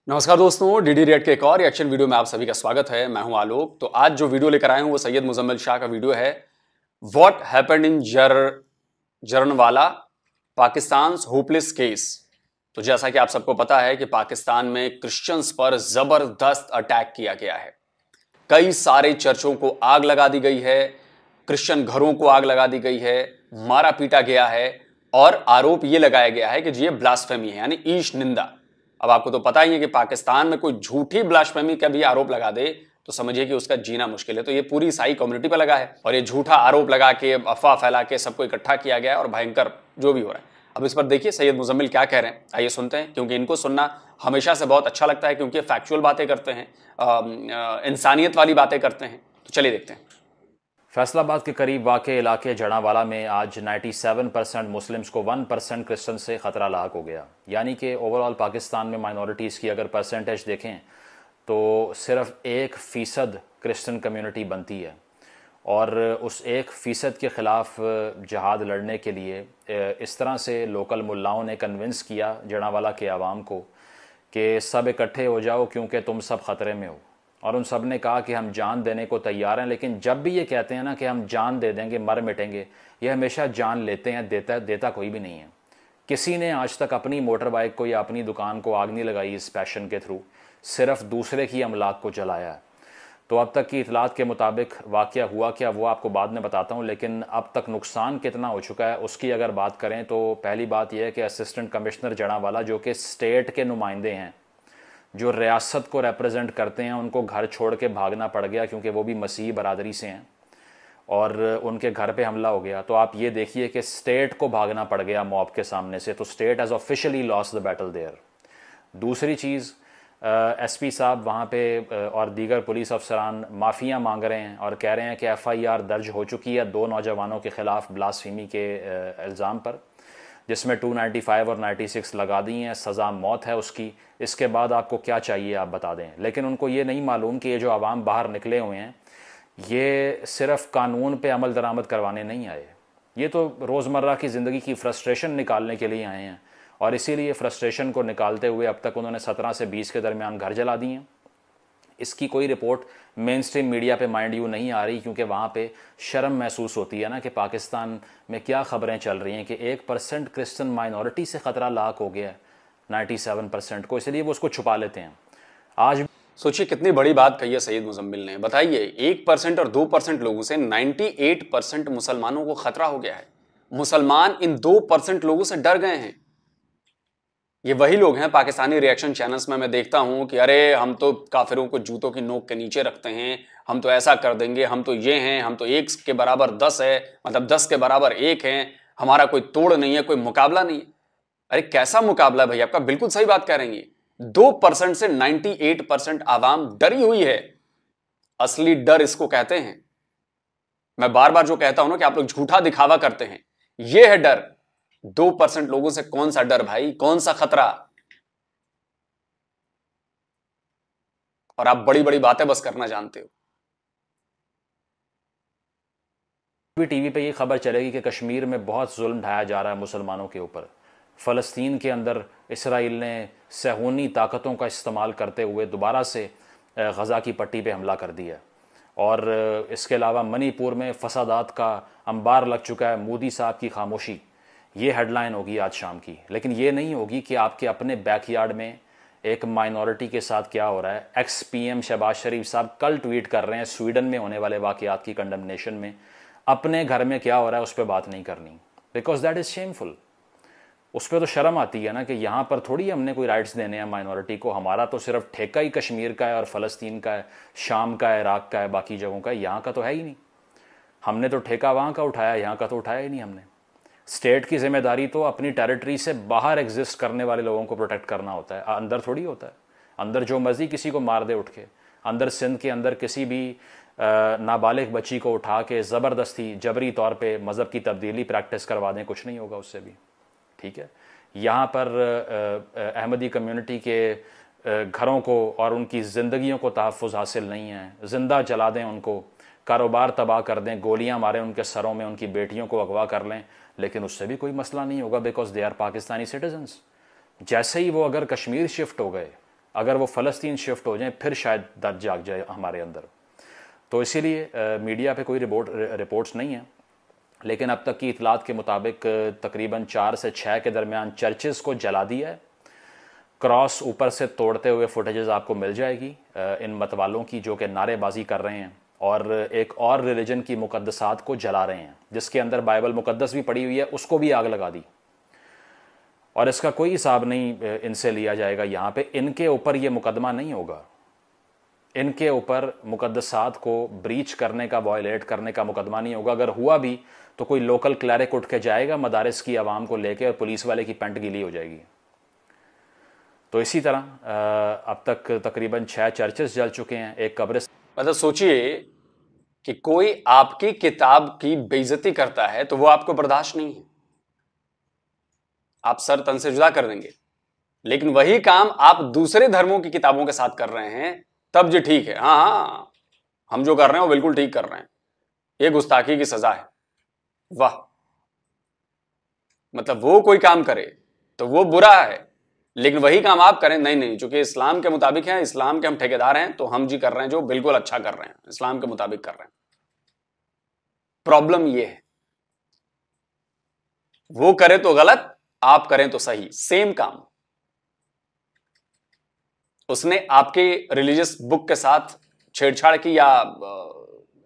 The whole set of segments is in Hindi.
नमस्कार दोस्तों, डीडी रिएक्ट के एक और रिएक्शन वीडियो में आप सभी का स्वागत है। मैं हूं आलोक। तो आज जो वीडियो लेकर आए हूं वो सैयद मुजम्मिल शाह का वीडियो है। What happened in Jaranwala, Pakistan hopeless case. तो जैसा कि आप सबको पता है कि पाकिस्तान में क्रिश्चियंस पर जबरदस्त अटैक किया गया है। कई सारे चर्चों को आग लगा दी गई है, क्रिश्चियन घरों को आग लगा दी गई है, मारा पीटा गया है और आरोप यह लगाया गया है कि ये ब्लास्फेमी है, यानी ईश निंदा। अब आपको तो पता ही है कि पाकिस्तान में कोई झूठी ब्लास्फेमी का भी आरोप लगा दे तो समझिए कि उसका जीना मुश्किल है। तो ये पूरी ईसाई कम्युनिटी पर लगा है और ये झूठा आरोप लगा के, अफवाह फैला के सबको इकट्ठा किया गया है और भयंकर जो भी हो रहा है। अब इस पर देखिए सैयद मुजम्मिल क्या कह रहे हैं, आइए सुनते हैं, क्योंकि इनको सुनना हमेशा से बहुत अच्छा लगता है, क्योंकि फैक्चुअल बातें करते हैं, इंसानियत वाली बातें करते हैं। तो चलिए देखते हैं। फैसलाबाद के करीब वाक़े इलाके जड़ावाला में आज 97% मुस्लिम्स को 1% क्रिश्चियन से ख़तरा लाक हो गया। यानी कि ओवरऑल पाकिस्तान में माइनॉरिटीज़ की अगर परसेंटेज देखें तो सिर्फ 1% क्रिश्चियन कम्युनिटी बनती है। और उस 1% के ख़िलाफ़ जहाद लड़ने के लिए इस तरह से लोकल मुल्लाओं ने कन्विंस किया जड़ावाला के आवाम को कि सब इकट्ठे हो जाओ क्योंकि तुम सब ख़तरे में हो। और उन सब ने कहा कि हम जान देने को तैयार हैं, लेकिन जब भी ये कहते हैं ना कि हम जान दे देंगे, मर मिटेंगे, ये हमेशा जान लेते हैं, देता कोई भी नहीं है। किसी ने आज तक अपनी मोटर बाइक को या अपनी दुकान को आग नहीं लगाई इस पैशन के थ्रू, सिर्फ दूसरे की अमलाक को जलाया है। तो अब तक की इतलात के मुताबिक वाक़या हुआ क्या वो आपको बाद में बताता हूँ, लेकिन अब तक नुकसान कितना हो चुका है उसकी अगर बात करें तो पहली बात यह है कि असिस्टेंट कमिश्नर जड़ावाला, जो कि स्टेट के नुमाइंदे हैं, जो रियासत को रिप्रेजेंट करते हैं, उनको घर छोड़ के भागना पड़ गया क्योंकि वो भी मसीही बरादरी से हैं और उनके घर पे हमला हो गया। तो आप ये देखिए कि स्टेट को भागना पड़ गया मॉब के सामने से। तो state has officially lost the battle there. दूसरी चीज़, एसपी साहब वहाँ पे और दीगर पुलिस अफसरान माफ़ियाँ मांग रहे हैं और कह रहे हैं कि एफआईआर दर्ज हो चुकी है 2 नौजवानों के ख़िलाफ़ ब्लास्फेमी के इल्ज़ाम पर, जिसमें 295 और 96 लगा दी हैं, सज़ा मौत है उसकी। इसके बाद आपको क्या चाहिए आप बता दें। लेकिन उनको ये नहीं मालूम कि ये जो आवाम बाहर निकले हुए हैं ये सिर्फ कानून पे अमल दरामद करवाने नहीं आए, ये तो रोज़मर्रा की ज़िंदगी की फ्रस्ट्रेशन निकालने के लिए आए हैं। और इसीलिए फ्रस्ट्रेशन को निकालते हुए अब तक उन्होंने 17 से 20 के दरमियान घर जला दिए हैं। इसकी कोई रिपोर्ट मेन स्ट्रीम मीडिया पे माइंड यू नहीं आ रही, क्योंकि वहाँ पे शर्म महसूस होती है ना कि पाकिस्तान में क्या ख़बरें चल रही हैं कि 1% क्रिश्चियन माइनॉरिटी से ख़तरा लाक हो गया है 97% को, इसलिए वो उसको छुपा लेते हैं। आज सोचिए कितनी बड़ी बात कही है सैयद मुजम्मिल ने। बताइए, 1% और 2% लोगों से 98% मुसलमानों को खतरा हो गया है। मुसलमान इन 2% लोगों से डर गए हैं। ये वही लोग हैं, पाकिस्तानी रिएक्शन चैनल्स में मैं देखता हूं कि अरे हम तो काफिरों को जूतों की नोक के नीचे रखते हैं, हम तो ऐसा कर देंगे, हम तो ये हैं, हम तो 1 के बराबर 10 है, मतलब 10 के बराबर 1 है, हमारा कोई तोड़ नहीं है, कोई मुकाबला नहीं है। अरे कैसा मुकाबला भाई आपका? बिल्कुल सही बात कह रही है। 2% से 98% आवाम डरी हुई है। असली डर इसको कहते हैं। मैं बार बार जो कहता हूं ना कि आप लोग झूठा दिखावा करते हैं, यह है डर। 2% लोगों से कौन सा डर भाई, कौन सा खतरा? और आप बड़ी बड़ी बातें बस करना जानते हो। भी टीवी पे ये खबर चलेगी कि कश्मीर में बहुत जुल्म ढाया जा रहा है मुसलमानों के ऊपर। फ़लस्तीन के अंदर इसराइल ने सहूनी ताकतों का इस्तेमाल करते हुए दोबारा से गज़ा की पट्टी पे हमला कर दिया। और इसके अलावा मणिपुर में फसादात का अंबार लग चुका है, मोदी साहब की खामोशी, ये हेडलाइन होगी आज शाम की। लेकिन ये नहीं होगी कि आपके अपने बैकयार्ड में एक माइनॉरिटी के साथ क्या हो रहा है। एक्स पीएम शहबाज शरीफ साहब कल ट्वीट कर रहे हैं स्वीडन में होने वाले वाक़यात की कंडमनेशन में, अपने घर में क्या हो रहा है उस पर बात नहीं करनी, बिकॉज दैट इज़ शेमफुल। उस पर तो शर्म आती है ना कि यहाँ पर थोड़ी हमने कोई राइट्स देने हैं माइनॉरिटी को। हमारा तो सिर्फ ठेका ही कश्मीर का है और फ़लस्तीन का है, शाम का है, इराक़ का है, बाकी जगहों का है, यहाँ का तो है ही नहीं। हमने तो ठेका वहाँ का उठाया, यहाँ का तो उठाया ही नहीं हमने। स्टेट की जिम्मेदारी तो अपनी टेरिटरी से बाहर एग्जिस्ट करने वाले लोगों को प्रोटेक्ट करना होता है, अंदर थोड़ी होता है। अंदर जो मर्जी किसी को मार दे उठ के, अंदर सिंध के अंदर किसी भी नाबालिग बच्ची को उठा के ज़बरदस्ती जबरी तौर पे मज़हब की तब्दीली प्रैक्टिस करवा दें, कुछ नहीं होगा उससे भी। ठीक है, यहाँ पर अहमदी कम्युनिटी के घरों को और उनकी ज़िंदगियों को तहफ़्फ़ुज़ हासिल नहीं है। ज़िंदा जला दें उनको, कारोबार तबाह कर दें, गोलियां मारें उनके सरों में, उनकी बेटियों को अगवा कर लें, लेकिन उससे भी कोई मसला नहीं होगा, because they are Pakistani citizens. जैसे ही वो अगर कश्मीर शिफ्ट हो गए अगर वो फ़लस्तीन शिफ्ट हो जाए फिर शायद दर्द जाग जाए हमारे अंदर। तो इसीलिए मीडिया पे कोई रिपोर्ट्स नहीं है, लेकिन अब तक की इतलात के मुताबिक तकरीबन 4 से 6 के दरमियान चर्चेस को जला दिया है। क्रॉस ऊपर से तोड़ते हुए फुटेजेस आपको मिल जाएगी इन मतवालों की, जो कि नारेबाजी कर रहे हैं और एक और रिलीजन की मुकद्दसात को जला रहे हैं, जिसके अंदर बाइबल मुकद्दस भी पड़ी हुई है, उसको भी आग लगा दी। और इसका कोई हिसाब नहीं इनसे लिया जाएगा। यहाँ पे इनके ऊपर ये मुकदमा नहीं होगा, इनके ऊपर मुकद्दसात को ब्रीच करने का, वॉयलेट करने का मुकदमा नहीं होगा। अगर हुआ भी तो कोई लोकल क्लैरिक उठ के जाएगा मदारिस की आवाम को लेके और पुलिस वाले की पेंट गीली हो जाएगी। तो इसी तरह अब तक तकरीबन 6 चर्चेस जल चुके हैं, एक कब्रिस्तान। मतलब सोचिए कि कोई आपकी किताब की बेइज्जती करता है तो वो आपको बर्दाश्त नहीं है, आप सर तन से जुदा कर देंगे। लेकिन वही काम आप दूसरे धर्मों की किताबों के साथ कर रहे हैं, तब जी ठीक है, हाँ हाँ हम जो कर रहे हैं वो बिल्कुल ठीक कर रहे हैं, ये गुस्ताखी की सजा है। वाह, मतलब वो कोई काम करे तो वो बुरा है, लेकिन वही काम आप करें, नहीं नहीं, चूंकि इस्लाम के मुताबिक है, इस्लाम के हम ठेकेदार हैं, तो हम जी कर रहे हैं जो बिल्कुल अच्छा कर रहे हैं, इस्लाम के मुताबिक कर रहे हैं। प्रॉब्लम ये है, वो करे तो गलत, आप करें तो सही, सेम काम। उसने आपके रिलीजियस बुक के साथ छेड़छाड़ की या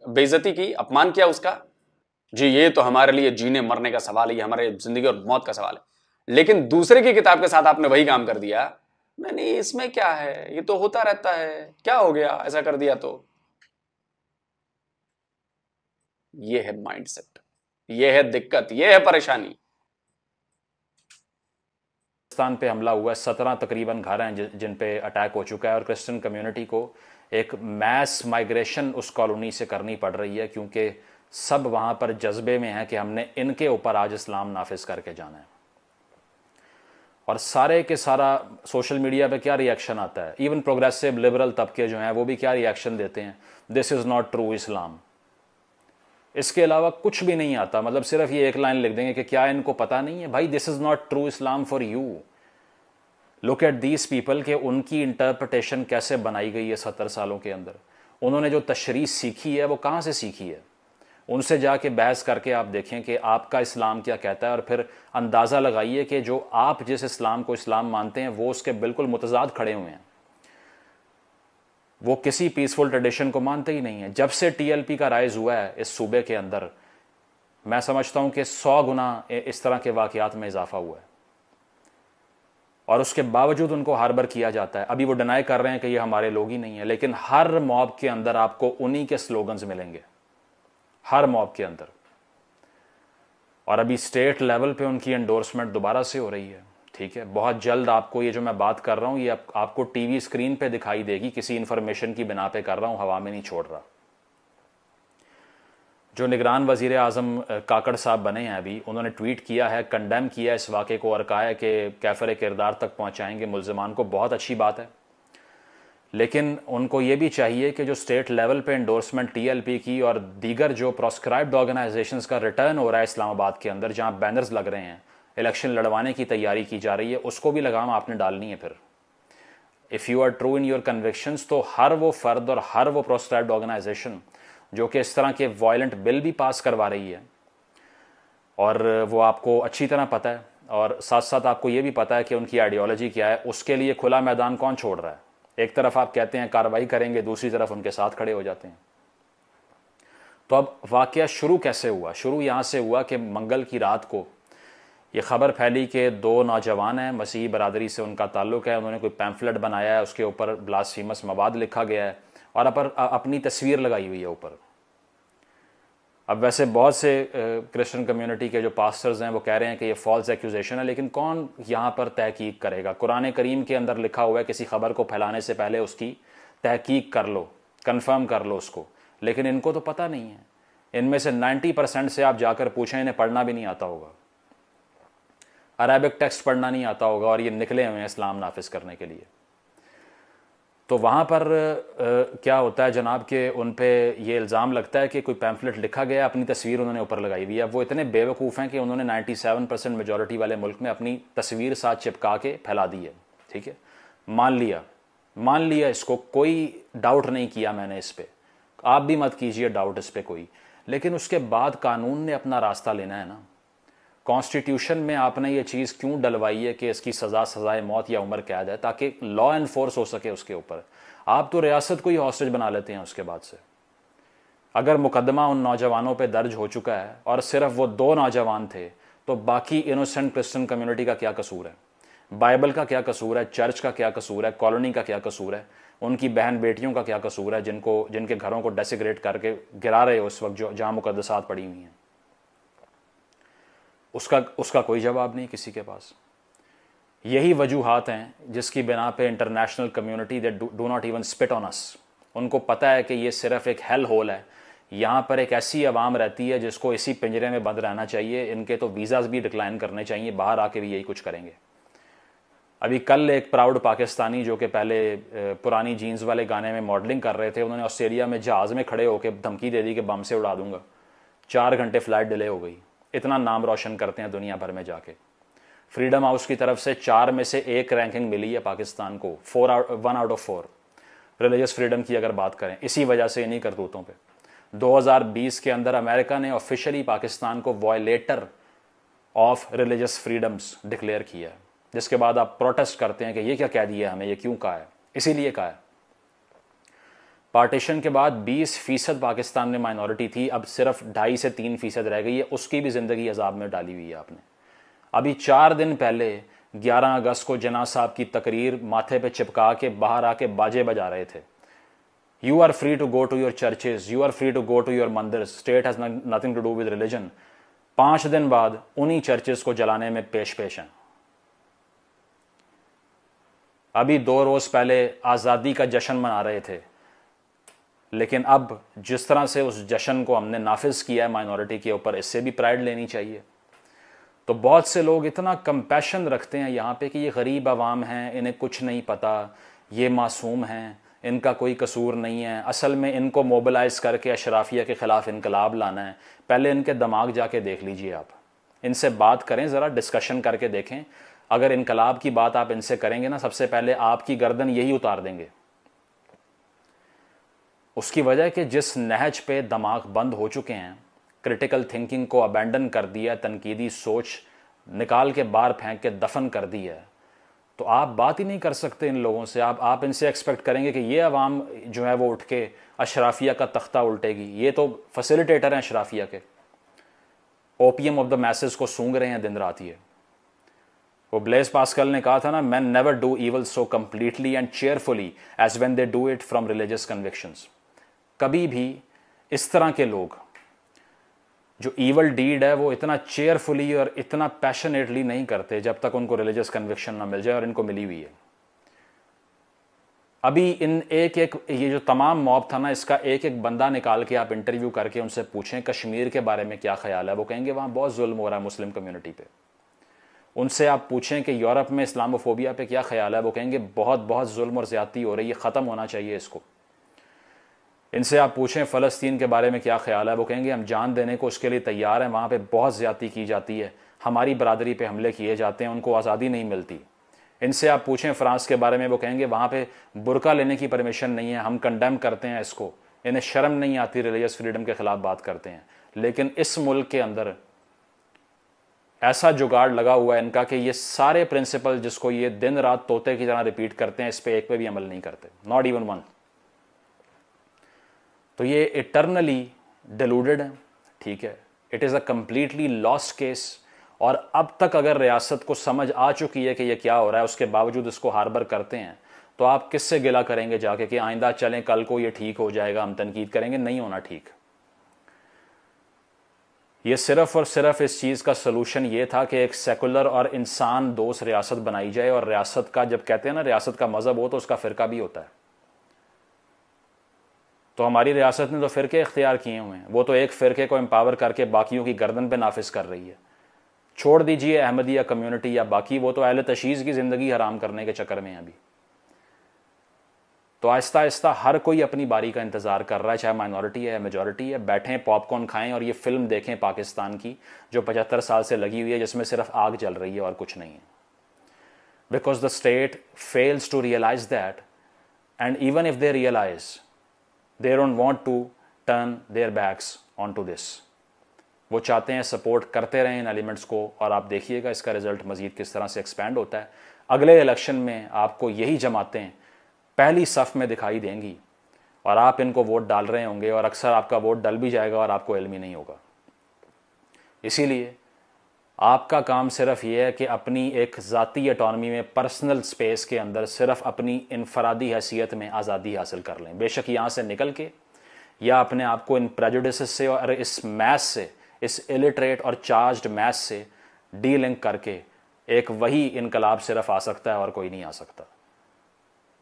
बेइज्जती की, अपमान किया उसका, जी ये तो हमारे लिए जीने मरने का सवाल है, ये हमारे जिंदगी और मौत का सवाल है। लेकिन दूसरे की किताब के साथ आपने वही काम कर दिया, नहीं इसमें क्या है, ये तो होता रहता है, क्या हो गया ऐसा कर दिया तो। ये है माइंडसेट, ये है दिक्कत, ये है परेशानी। पे हमला हुआ है, 17 तकरीबन घर हैं जिन पे अटैक हो चुका है, और क्रिश्चियन कम्युनिटी को एक मैस माइग्रेशन उस कॉलोनी से करनी पड़ रही है, क्योंकि सब वहाँ पर जज्बे में है कि हमने इनके ऊपर आज इस्लाम नाफिज करके जाना है। और सारे के सारा सोशल मीडिया पे क्या रिएक्शन आता है, इवन प्रोग्रेसिव लिबरल तबके जो हैं वो भी क्या रिएक्शन देते हैं, दिस इज़ नॉट ट्रू इस्लाम। इसके अलावा कुछ भी नहीं आता, मतलब सिर्फ ये एक लाइन लिख देंगे कि क्या इनको पता नहीं है भाई, this is not true Islam for you. Look at these people के उनकी इंटरप्रटेशन कैसे बनाई गई है 70 सालों के अंदर। उन्होंने जो तशरीह सीखी है वो कहाँ से सीखी है, उनसे जाके बहस करके आप देखें कि आपका इस्लाम क्या कहता है, और फिर अंदाज़ा लगाइए कि जो आप जिस इस्लाम को इस्लाम मानते हैं वो उसके बिल्कुल मुतजाद खड़े हुए हैं। वो किसी पीसफुल ट्रेडिशन को मानते ही नहीं है। जब से TLP का राइज हुआ है इस सूबे के अंदर, मैं समझता हूँ कि 100 गुना इस तरह के वाक़यात में इजाफा हुआ है, और उसके बावजूद उनको हार्बर किया जाता है। अभी वो डिनाई कर रहे हैं कि ये हमारे लोग ही नहीं है, लेकिन हर मॉब के अंदर आपको उन्हीं के स्लोगन्स मिलेंगे, हर मॉब के अंदर। और अभी स्टेट लेवल पे उनकी एंडोर्समेंट दोबारा से हो रही है, ठीक है। बहुत जल्द आपको ये जो मैं बात कर रहा हूँ ये आपको टीवी स्क्रीन पे दिखाई देगी, किसी इन्फॉर्मेशन की बिना पे कर रहा हूँ, हवा में नहीं छोड़ रहा। जो निगरान वज़ीर आज़म काकड़ साहब बने हैं अभी, उन्होंने ट्वीट किया है, कंडेम किया इस वाक़े को और कहा है कि कैफ़र किरदार तक पहुँचाएंगे मुल्ज़िमान को। बहुत अच्छी बात है, लेकिन उनको ये भी चाहिए कि जो स्टेट लेवल पे एंडोर्समेंट TLP की और दीगर जो प्रोस्क्राइब्ड ऑर्गेनाइजेशंस का रिटर्न हो रहा है इस्लामाबाद के अंदर, जहाँ बैनर्स लग रहे हैं, इलेक्शन लड़वाने की तैयारी की जा रही है, उसको भी लगाम आपने डालनी है। फिर if you are true in your convictions, तो हर वो फ़र्द और हर वो प्रोस्क्राइब्ड ऑर्गेनाइजेशन जो कि इस तरह के वायलेंट बिल भी पास करवा रही है, और वो आपको अच्छी तरह पता है, और साथ साथ आपको ये भी पता है कि उनकी आइडियोलॉजी क्या है, उसके लिए खुला मैदान कौन छोड़ रहा है। एक तरफ आप कहते हैं कार्रवाई करेंगे, दूसरी तरफ उनके साथ खड़े हो जाते हैं। तो अब वाक़या शुरू कैसे हुआ? शुरू यहाँ से हुआ कि मंगल की रात को ये ख़बर फैली कि 2 नौजवान हैं, मसीही बरादरी से उनका ताल्लुक़ है, उन्होंने कोई पैम्फलेट बनाया है, उसके ऊपर ब्लास्फेमस मवाद लिखा गया है और अपनी तस्वीर लगाई हुई है ऊपर। अब वैसे बहुत से क्रिश्चियन कम्युनिटी के जो पास्टर्स हैं वो कह रहे हैं कि ये फॉल्स एक्यूजेशन है, लेकिन कौन यहाँ पर तहकीक करेगा? कुरान करीम के अंदर लिखा हुआ है किसी खबर को फैलाने से पहले उसकी तहकीक कर लो, कंफर्म कर लो उसको, लेकिन इनको तो पता नहीं है। इनमें से 90% से आप जाकर पूछें, इन्हें पढ़ना भी नहीं आता होगा, अरबिक टेक्स्ट पढ़ना नहीं आता होगा, और ये निकले हुए हैं इस्लाम नाफिज करने के लिए। तो वहाँ पर क्या होता है जनाब कि उन पे ये इल्ज़ाम लगता है कि कोई पैम्फलेट लिखा गया, अपनी तस्वीर उन्होंने ऊपर लगाई हुई है। अब वो इतने बेवकूफ़ हैं कि उन्होंने 97% मेजॉरिटी वाले मुल्क में अपनी तस्वीर साथ चिपका के फैला दी है, ठीक है। मान लिया मान लिया इसको, कोई डाउट नहीं किया मैंने इस पे, आप भी मत कीजिए डाउट इस पे कोई, लेकिन उसके बाद कानून ने अपना रास्ता लेना है ना। कॉन्स्टिट्यूशन में आपने ये चीज़ क्यों डलवाई है कि इसकी सज़ाए मौत या उम्र कैद है, ताकि लॉ एनफोर्स हो सके उसके ऊपर। आप तो रियासत को ही हॉस्टेज बना लेते हैं उसके बाद से। अगर मुकदमा उन नौजवानों पे दर्ज हो चुका है और सिर्फ वो 2 नौजवान थे, तो बाकी इनोसेंट क्रिश्चियन कम्युनिटी का क्या कसूर है? बाइबल का क्या कसूर है? चर्च का क्या कसूर है? कॉलोनी का क्या कसूर है? उनकी बहन बेटियों का क्या कसूर है जिनके घरों को डेसिग्रेट करके गिरा रहे हो इस वक्त, जो जहाँ मुकद्दसात पड़ी हुई हैं? उसका कोई जवाब नहीं किसी के पास। यही वजूहात हैं जिसकी बिना पे international community they do not even spit on us. उनको पता है कि ये सिर्फ एक हेल होल है, यहाँ पर एक ऐसी आवाम रहती है जिसको इसी पिंजरे में बंद रहना चाहिए। इनके तो वीज़ाज भी डिक्लाइन करने चाहिए, बाहर आके भी यही कुछ करेंगे। अभी कल एक प्राउड पाकिस्तानी जो कि पहले पुरानी जीन्स वाले गाने में मॉडलिंग कर रहे थे, उन्होंने ऑस्ट्रेलिया में जहाज़ में खड़े होकर धमकी दे दी कि बम से उड़ा दूंगा। 4 घंटे फ्लाइट डिले हो गई। इतना नाम रोशन करते हैं दुनिया भर में जाके। फ्रीडम हाउस की तरफ से 4 में से 1 रैंकिंग मिली है पाकिस्तान को, 1 आउट ऑफ 4 रिलीजियस फ्रीडम की अगर बात करें, इसी वजह से इन्हीं करतूतों पे। 2020 के अंदर अमेरिका ने ऑफिशियली पाकिस्तान को violator of religious freedoms declare किया है, जिसके बाद आप प्रोटेस्ट करते हैं कि ये क्या कह दिया हमें, ये क्यों कहा है? इसीलिए कहा है। पार्टीशन के बाद 20% पाकिस्तान में माइनॉरिटी थी, अब सिर्फ 2.5 से 3% रह गई है। उसकी भी ज़िंदगी अजाब में डाली हुई है आपने। अभी 4 दिन पहले 11 अगस्त को जना साहब की तकरीर माथे पे चिपका के बाहर आके बाजे बजा रहे थे। You are free to go to your churches, you are free to go to your mandir, state has nothing to do with religion. 5 दिन बाद उन्हीं चर्चेज को जलाने में पेश हैं। अभी 2 रोज़ पहले आज़ादी का जश्न मना रहे थे, लेकिन अब जिस तरह से उस जश्न को हमने नाफिज किया है माइनॉरिटी के ऊपर, इससे भी प्राइड लेनी चाहिए। तो बहुत से लोग इतना कंपैशन रखते हैं यहाँ पे कि ये गरीब आवाम हैं, इन्हें कुछ नहीं पता, ये मासूम हैं, इनका कोई कसूर नहीं है। असल में इनको मोबिलाइज़ करके अशराफिया के ख़िलाफ़ इनकलाब लाना है। पहले इनके दिमाग जाके देख लीजिए, आप इनसे बात करें, ज़रा डिस्कशन करके देखें। अगर इनकलाब की बात आप इनसे करेंगे ना, सबसे पहले आपकी गर्दन यही उतार देंगे। उसकी वजह कि जिस नहज पे दिमाग बंद हो चुके हैं, क्रिटिकल थिंकिंग को अबैंडन कर दिया, तनकीदी सोच निकाल के बाहर फेंक के दफन कर दी है, तो आप बात ही नहीं कर सकते इन लोगों से। आप इनसे एक्सपेक्ट करेंगे कि ये अवाम जो है वो उठ के अशराफिया का तख्ता उल्टेगी। ये तो फैसिलिटेटर हैं अशराफिया के, ओपीएम ऑफ द मैसेज को सूंघ रहे हैं दिन रात। ये वो ब्लेस पास्कल ने कहा था ना, man never do evil so completely and cheerfully as when they do it from religious convictions. कभी भी इस तरह के लोग जो ईवल डीड है वो इतना चेयरफुली और इतना पैशनेटली नहीं करते जब तक उनको रिलीजियस कन्विक्शन ना मिल जाए, और इनको मिली हुई है। अभी इन एक ये जो तमाम मॉब था ना, इसका एक बंदा निकाल के आप इंटरव्यू करके उनसे पूछें कश्मीर के बारे में क्या ख्याल है, वो कहेंगे वहाँ बहुत जुल्म हो रहा है मुस्लिम कम्युनिटी पे। उनसे आप पूछें कि यूरोप में इस्लामोफोबिया पे क्या ख्याल है, वो कहेंगे बहुत बहुत जुल्म और ज़्यादती हो रही है, ख़त्म होना चाहिए इसको। इनसे आप पूछें फ़लस्तीन के बारे में क्या ख्याल है, वो कहेंगे हम जान देने को उसके लिए तैयार हैं, वहाँ पे बहुत ज़्यादती की जाती है, हमारी बरादरी पे हमले किए जाते हैं, उनको आज़ादी नहीं मिलती। इनसे आप पूछें फ़्रांस के बारे में, वो कहेंगे वहाँ पे बुर्का लेने की परमिशन नहीं है, हम कंडेम करते हैं इसको, इन्हें शर्म नहीं आती, रिलीजियस फ्रीडम के ख़िलाफ़ बात करते हैं। लेकिन इस मुल्क के अंदर ऐसा जुगाड़ लगा हुआ है इनका कि ये सारे प्रिंसिपल जिसको ये दिन रात तोते की तरह रिपीट करते हैं, इस पर एक पे भी अमल नहीं करते, नॉट इवन वन। तो ये इटर्नली डिलूडेड है, ठीक है, it is a completely lost case. और अब तक अगर रियासत को समझ आ चुकी है कि ये क्या हो रहा है, उसके बावजूद इसको हार्बर करते हैं, तो आप किससे गिला करेंगे जाके कि आइंदा चलें, कल को ये ठीक हो जाएगा, हम तनकीद करेंगे? नहीं होना ठीक। ये सिर्फ और सिर्फ इस चीज़ का सलूशन ये था कि एक सेकुलर और इंसान दोस्त रियासत बनाई जाए। और रियासत का, जब कहते हैं ना रियासत का मज़हब हो, तो उसका फ़िरका भी होता है। तो हमारी रियासत ने तो फ़िरके इख्तियार किए हुए हैं, वो तो एक फ़िरके को एम्पावर करके बाकियों की गर्दन पे नाफिज कर रही है। छोड़ दीजिए अहमदिया कम्युनिटी या बाकी, वो तो अहले तशीज़ की ज़िंदगी हराम करने के चक्कर में अभी। तो आहिस्ता आहिस्ता हर कोई अपनी बारी का इंतज़ार कर रहा है, चाहे माइनॉरिटी है या मेजॉरिटी है। बैठें, पॉपकॉर्न खाएं और ये फिल्म देखें पाकिस्तान की, जो 75 साल से लगी हुई है, जिसमें सिर्फ आग जल रही है और कुछ नहीं है। Because the state fails to realise that and even if they realize they don't want to turn their backs onto this, वो चाहते हैं सपोर्ट करते रहें इन एलिमेंट्स को, और आप देखिएगा इसका रिजल्ट मज़ीद किस तरह से एक्सपैंड होता है। अगले इलेक्शन में आपको यही जमातें पहली सफ़ में दिखाई देंगी और आप इनको वोट डाल रहे होंगे, और अक्सर आपका वोट डल भी जाएगा और आपको इल्म ही नहीं होगा। इसीलिए आपका काम सिर्फ ये है कि अपनी एक ज़ाती ऑटोनॉमी में, पर्सनल स्पेस के अंदर सिर्फ अपनी इनफरादी हैसियत में आज़ादी हासिल कर लें। बेशक यहाँ से निकल के या अपने आप को इन प्रेजुडिसेस से और इस मैथ से, इस इलिटरेट और चार्ज्ड मैथ से डीलिंक करके एक वही इनकलाब सिर्फ आ सकता है और कोई नहीं आ सकता।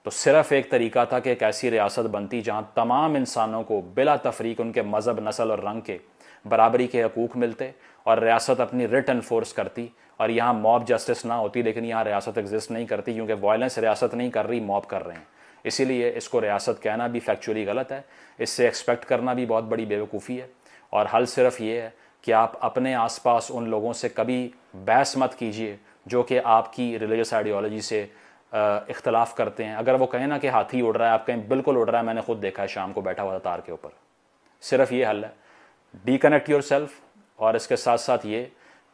तो सिर्फ एक तरीका था कि एक ऐसी रियासत बनती जहाँ तमाम इंसानों को बिला तफरीक उनके मज़हब, नस्ल और रंग के बराबरी के हकूक़ मिलते, और रियासत अपनी रिट एनफोर्स करती, और यहाँ मॉब जस्टिस ना होती। लेकिन यहाँ रियासत एग्जिस्ट नहीं करती, क्योंकि वायलेंस रियासत नहीं कर रही, मॉब कर रहे हैं। इसीलिए इसको रियासत कहना भी फैक्चुअली गलत है, इससे एक्सपेक्ट करना भी बहुत बड़ी बेवकूफ़ी है। और हल सिर्फ ये है कि आप अपने आसपास उन लोगों से कभी बहस मत कीजिए जो कि आपकी रिलीजियस आइडियोलॉजी से इख्तलाफ करते हैं। अगर वो कहें ना कि हाथी उड़ रहा है, आप कहें बिल्कुल उड़ रहा है, मैंने खुद देखा है, शाम को बैठा हुआ था तार के ऊपर। सिर्फ ये हल है, डिकनेक्ट योर सेल्फ, और इसके साथ साथ ये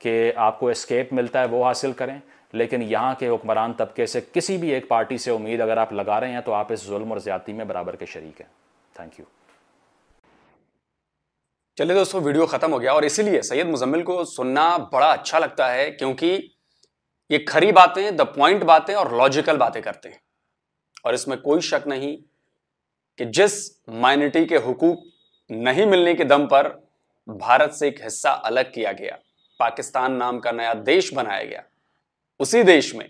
कि आपको एस्केप मिलता है वो हासिल करें। लेकिन यहाँ के हुक्मरान तबके से किसी भी एक पार्टी से उम्मीद अगर आप लगा रहे हैं तो आप इस जुल्म और ज़्यादती में बराबर के शरीक हैं। Thank you. चलिए दोस्तों, वीडियो खत्म हो गया, और इसीलिए सैयद मुजम्मिल को सुनना बड़ा अच्छा लगता है, क्योंकि ये खरी बातें, द पॉइंट बातें और लॉजिकल बातें करते हैं। और इसमें कोई शक नहीं कि जिस माइनॉरिटी के हुकूक नहीं मिलने के दम पर भारत से एक हिस्सा अलग किया गया, पाकिस्तान नाम का नया देश बनाया गया, उसी देश में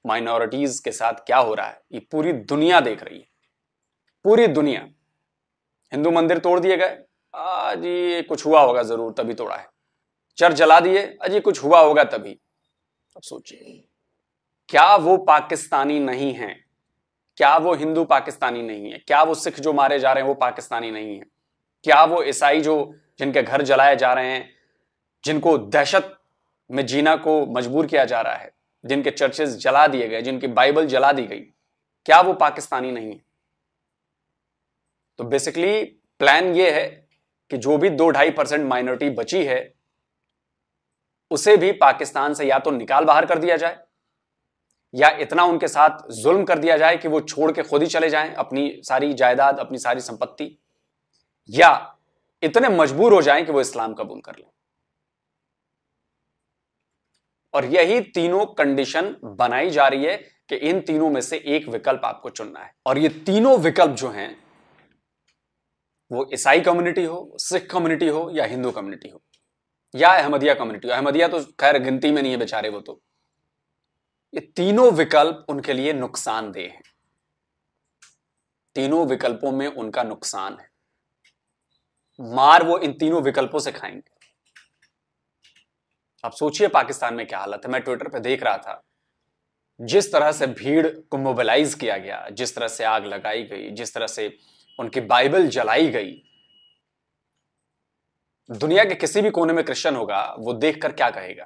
माइनॉरिटीज के साथ क्या हो रहा है ये पूरी दुनिया देख रही है। पूरी दुनिया। हिंदू मंदिर तोड़ दिए गए, जी कुछ हुआ होगा जरूर तभी तोड़ा है। चर्च जला दिए, अजी कुछ हुआ होगा तभी। अब सोचिए, क्या वो पाकिस्तानी नहीं है? क्या वो हिंदू पाकिस्तानी नहीं है? क्या वो सिख जो मारे जा रहे हैं वो पाकिस्तानी नहीं है? क्या वो ईसाई जो जिनके घर जलाए जा रहे हैं, जिनको दहशत में जीना को मजबूर किया जा रहा है, जिनके चर्चेस जला दिए गए, जिनकी बाइबल जला दी गई, क्या वो पाकिस्तानी नहीं है? तो बेसिकली प्लान ये है कि जो भी 2-2.5% माइनॉरिटी बची है उसे भी पाकिस्तान से या तो निकाल बाहर कर दिया जाए, या इतना उनके साथ जुल्म कर दिया जाए कि वो छोड़ के खुद ही चले जाएं अपनी सारी जायदाद, अपनी सारी संपत्ति, या इतने मजबूर हो जाएं कि वो इस्लाम कबूल कर लें। और यही तीनों कंडीशन बनाई जा रही है कि इन तीनों में से एक विकल्प आपको चुनना है। और ये तीनों विकल्प जो हैं, वो ईसाई कम्युनिटी हो, सिख कम्युनिटी हो, या हिंदू कम्युनिटी हो, या अहमदिया कम्युनिटी हो। अहमदिया तो खैर गिनती में नहीं है बेचारे, वो तो। ये तीनों विकल्प उनके लिए नुकसानदेह हैं। तीनों विकल्पों में उनका नुकसान है। मार वो इन तीनों विकल्पों से खाएंगे। अब सोचिए पाकिस्तान में क्या हालत है। मैं ट्विटर पे देख रहा था, जिस तरह से भीड़ को मोबिलाइज किया गया, जिस तरह से आग लगाई गई, जिस तरह से उनकी बाइबल जलाई गई। दुनिया के किसी भी कोने में क्रिश्चियन होगा, वो देखकर क्या कहेगा?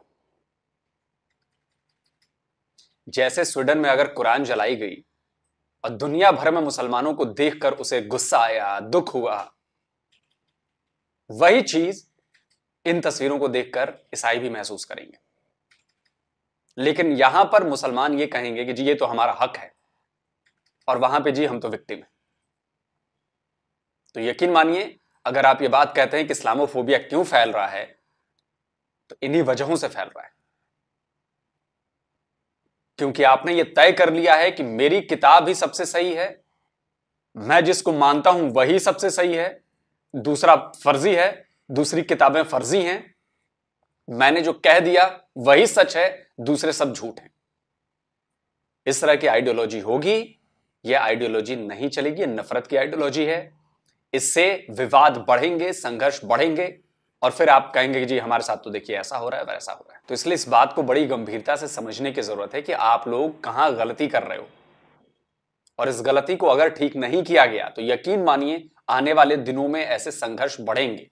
जैसे स्वीडन में अगर कुरान जलाई गई और दुनिया भर में मुसलमानों को देखकर उसे गुस्सा आया, दुख हुआ, वही चीज इन तस्वीरों को देखकर ईसाई भी महसूस करेंगे। लेकिन यहां पर मुसलमान ये कहेंगे कि जी ये तो हमारा हक है, और वहां पे जी हम तो विक्टिम है। तो यकीन मानिए, अगर आप ये बात कहते हैं कि इस्लामोफोबिया क्यों फैल रहा है, तो इन्हीं वजहों से फैल रहा है। क्योंकि आपने ये तय कर लिया है कि मेरी किताब ही सबसे सही है, मैं जिसको मानता हूं वही सबसे सही है, दूसरा फर्जी है, दूसरी किताबें फर्जी हैं, मैंने जो कह दिया वही सच है, दूसरे सब झूठ हैं। इस तरह की आइडियोलॉजी होगी। यह आइडियोलॉजी नहीं चलेगी, नफरत की आइडियोलॉजी है। इससे विवाद बढ़ेंगे, संघर्ष बढ़ेंगे, और फिर आप कहेंगे कि जी हमारे साथ तो देखिए ऐसा हो रहा है, वैसा हो रहा है। तो इसलिए इस बात को बड़ी गंभीरता से समझने की जरूरत है कि आप लोग कहां गलती कर रहे हो, और इस गलती को अगर ठीक नहीं किया गया तो यकीन मानिए आने वाले दिनों में ऐसे संघर्ष बढ़ेंगे।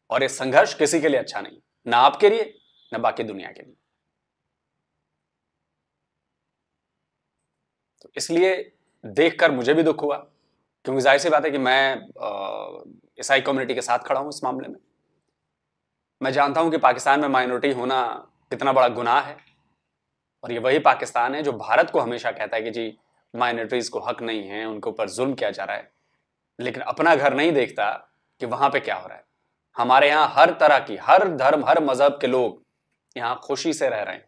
और ये संघर्ष किसी के लिए अच्छा नहीं, ना आपके लिए, ना बाकी दुनिया के लिए। तो इसलिए देखकर मुझे भी दुख हुआ, क्योंकि जाहिर सी बात है कि मैं ईसाई कम्युनिटी के साथ खड़ा हूं इस मामले में। मैं जानता हूं कि पाकिस्तान में माइनॉरिटी होना कितना बड़ा गुनाह है, और ये वही पाकिस्तान है जो भारत को हमेशा कहता है कि जी माइनॉरिटीज को हक नहीं है, उनके ऊपर जुल्म किया जा रहा है, लेकिन अपना घर नहीं देखता कि वहां पे क्या हो रहा है। हमारे यहां हर तरह की, हर धर्म, हर मजहब के लोग यहां खुशी से रह रहे हैं,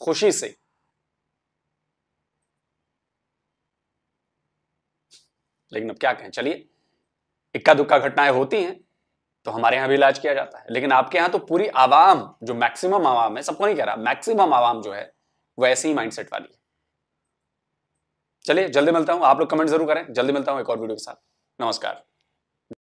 खुशी से। लेकिन अब क्या कहें, चलिए, इक्का दुक्का घटनाएं होती हैं तो हमारे यहां भी इलाज किया जाता है, लेकिन आपके यहां तो पूरी आवाम, जो मैक्सिमम आवाम है, सबको नहीं कह रहा, मैक्सिमम आवाम जो है वो ऐसी ही माइंडसेट वाली है। चलिए जल्दी मिलता हूं, आप लोग कमेंट जरूर करें, जल्दी मिलता हूं एक और वीडियो के साथ। नमस्कार।